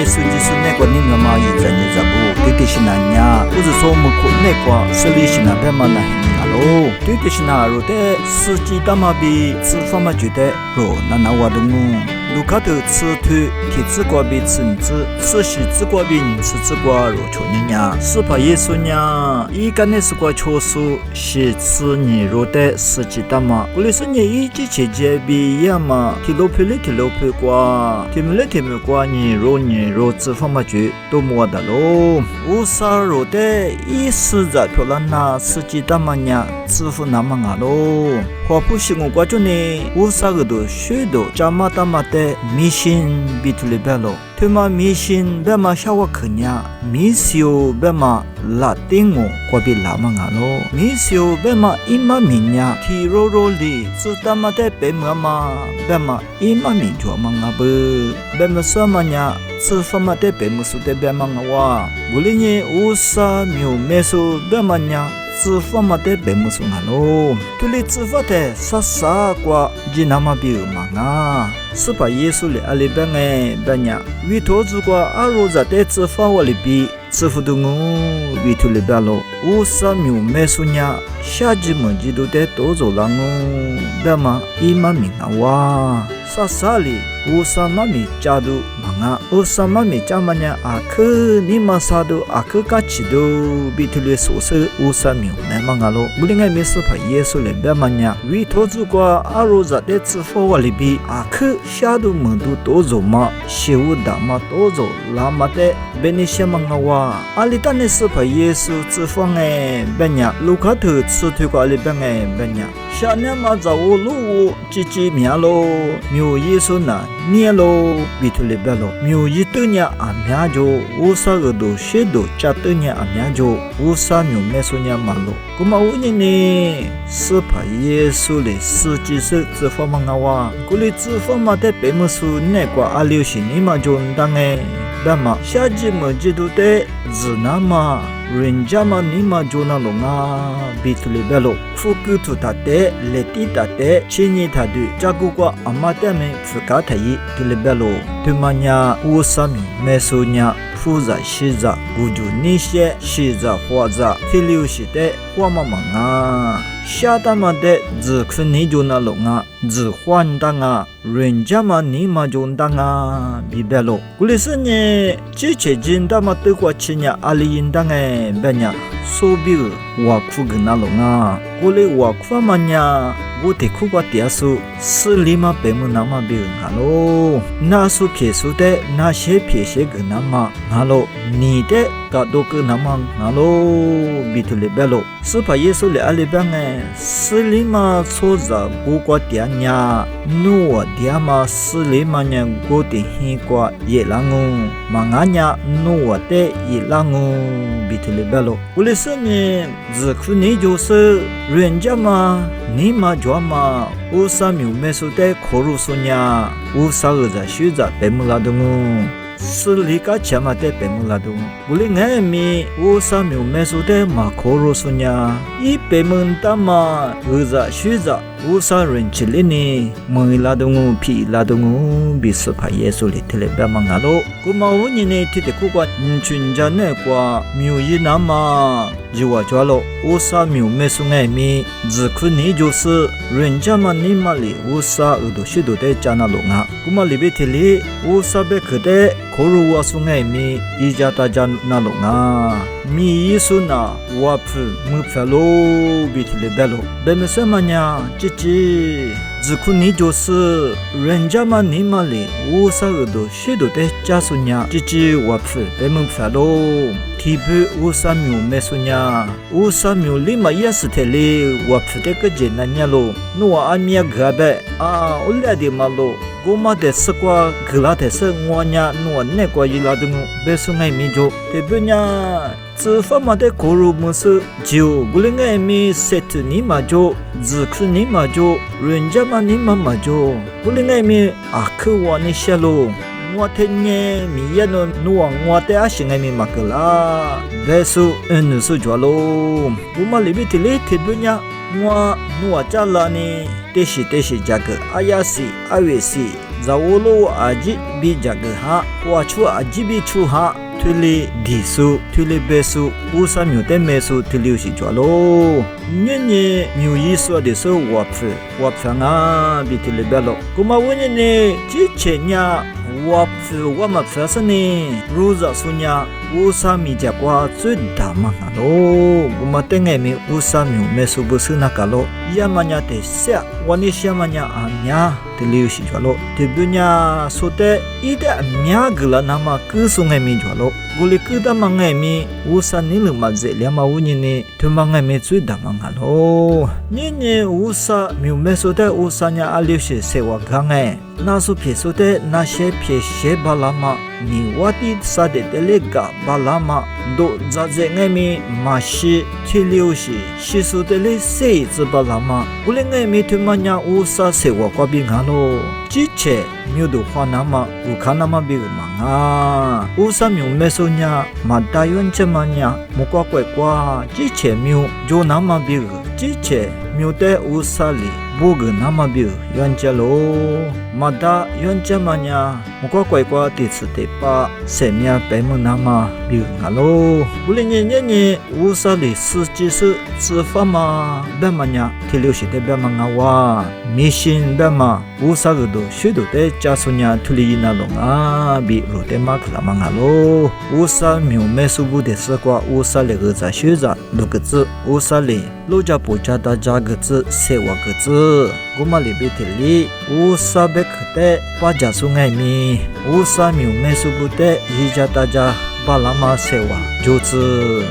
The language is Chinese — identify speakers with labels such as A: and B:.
A: 耶稣基督那个你们嘛也在你这不，对的是那呀，不是说我们那个是历史那边嘛那很咯，对的是那罗的司机大马比自发嘛觉得罗那我的我。卢卡特吃腿，铁子瓜比吃你吃，吃西子瓜比你吃子瓜肉球你呀，是怕耶稣呀，一个那是瓜球数是吃你肉的司机大马，我里是你一直切切比呀嘛，提罗皮瓜，提没瓜你肉脂肪嘛就都没得喽，乌沙肉的一时在漂亮那司机大马呀，支付那么啊喽，花不是我瓜就呢，乌沙个都学到加马大马的。미신 비틀레벨로 테마 미신 베마 샤와크냐 미시오 베마 라띵오 과비 라망아로 미시오 베마 이마미냐 티로로리 쓰다마데 베마마 베마 이마미 조망아브 베마 서마냐 쓰파마데 베무수데 베망아와 불리니 우사 묘메수 베마냐自发嘛的白木松啊喽，对哩自发的啥啥瓜，吉那么比嘛啊，是把耶稣的阿里边哎，边呀，为托子瓜阿罗在的自发我里比，自发的我为托里边喽，乌沙苗没说呀，下季么季度的多走廊哦，边嘛伊嘛明啊哇，啥啥哩，乌沙嘛咪加度嘛啊，乌沙嘛咪加嘛呀，阿克你嘛啥都阿克卡起都比托里所说乌沙苗。那么咯，不应该没事怕耶稣来别嘛呀？为投资过阿罗扎的支付我里边，阿克下度门都多做嘛，业务大嘛多做，拉嘛的别你些嘛哇，阿里当的是怕耶稣支付哎，别呀，卢卡特吃推过里边哎，别呀，下年嘛找我路几面咯，没有耶稣呐，年咯，比图里边咯，没有一多年阿面就，乌啥个都学都加多年阿面就，乌啥没有没说年嘛。古马乌尼呢，是怕耶稣的司机是自发嘛哇，古里自发嘛的白木树那个阿六十年嘛就当哎，那么下季么季度的自那么人家嘛你嘛就那龙啊，比图里边咯，福克图他的雷蒂他的，前年他的加古个阿妈的们福卡他伊图里边咯，对嘛呀乌沙米没说呀。复杂细杂，古就那些细杂花杂，提溜些的花嘛嘛啊，下大嘛的只可你就那龙啊，只换当啊，人家嘛你嘛就当啊，比别咯，古里是呢，之前见到嘛对过去呢，阿里应当哎，别呢，手表我苦个那龙啊，古里我苦嘛呢。我得苦瓜点数，是立马白木那么别啊喽，那数撇数的那些撇些个那么啊喽，你的噶多个那么啊喽，比图里边喽，是把耶稣的阿里边哎，是立马错着苦瓜点呀，努我点嘛是立马呢我的黑瓜也啷哦，嘛俺呀努我的也啷哦，比图里边喽，我的生命只可你就是人家嘛，你嘛就。嘛，乌沙苗没说的可如说呀，乌沙个在学着白木拉东哦，是离个前嘛的白木拉东，不哩俺咪乌沙苗没说的嘛可如说呀，一白木大嘛，个在学着乌沙人起来呢，没拉东哦，皮拉东哦，比是怕耶稣里头来白嘛阿罗，古嘛乌尼呢，提的古瓜，全家那瓜苗一那嘛。就我觉了，乌沙苗没说爱咪，只可你就是人家嘛你嘛里乌沙耳朵许多的加那龙啊，古嘛里边提里乌沙贝克的可如我说爱咪，一家大家那龙啊，咪意思那我不没法喽，比提里白喽，白没什么呀，姐姐。只可你就是人家嘛你嘛里乌沙耳朵许多的加说呀，姐姐我不白没法喽。提不乌沙苗没说呀，乌沙苗里嘛也是特里，我不得个艰难呀喽。我阿米亚个呗啊，我来的嘛喽。我嘛的是瓜，个拉的是我呀，我那个伊拉的我，别说爱米就，对不呀？这方面的可如么是就不能爱米设置你嘛就，只可你嘛就，人家嘛你嘛嘛就，不能爱米啊，可我那些喽。我听呢，米也能我的阿星爱米嘛个啦，别说说着喽，我嘛里边提里提不呀。我诺加拉尼，这是这个阿亚西阿维西，在乌鲁阿吉比这个哈，我出阿吉比出哈。推理地数，推理倍数，乌萨缪的倍数推理是做咯。年缪伊说的是我票啊，比推理别咯。古马问呢，之前呀，我们发生呢，如果说呀，乌萨米加瓜最大嘛咯，古马等下面乌萨缪倍数不是那个咯，呀嘛呀的下，我呢下嘛呀啊呀。Teliu si jualo, tebunya sote ida mya gula nama ke sungai mi jualo. Guli ke da mangai mi usa ni lema ze lama unyi ni tumangai mi zui da mangalo. Ni usa mi mesote usanya aliu si sewa gangai. Nasu pie sote na she pie she balama ni wati sade delega balama do zaze ngai mi ma shi teliu si shi sote le sei zi balama. Guli ngai mi tumanya usa sewa kwa bingalo.之前苗度花那么乌卡那么比个忙啊，乌萨苗没收呢，马大院这么呢，木瓜怪瓜，之前苗就那么比个，之前苗的乌萨里不个那么比个，院家咯，马大院这么呢，木瓜怪瓜第次第八，生命白木那么比个咯，无论年乌萨里实际是执法嘛，白么呢，第六十的白么啊哇，迷信白嘛。usa gudo shudo te chasunya thuli na longa bi rote mak la mangalo usa myu mesubu de sakwa usa le ga shuza lokzu usa le loja pocha da ja gzu sewa gzu gumali beteli usa bekte paja sungai mi usa myu mesubu te yija ta ja balama sewa jozu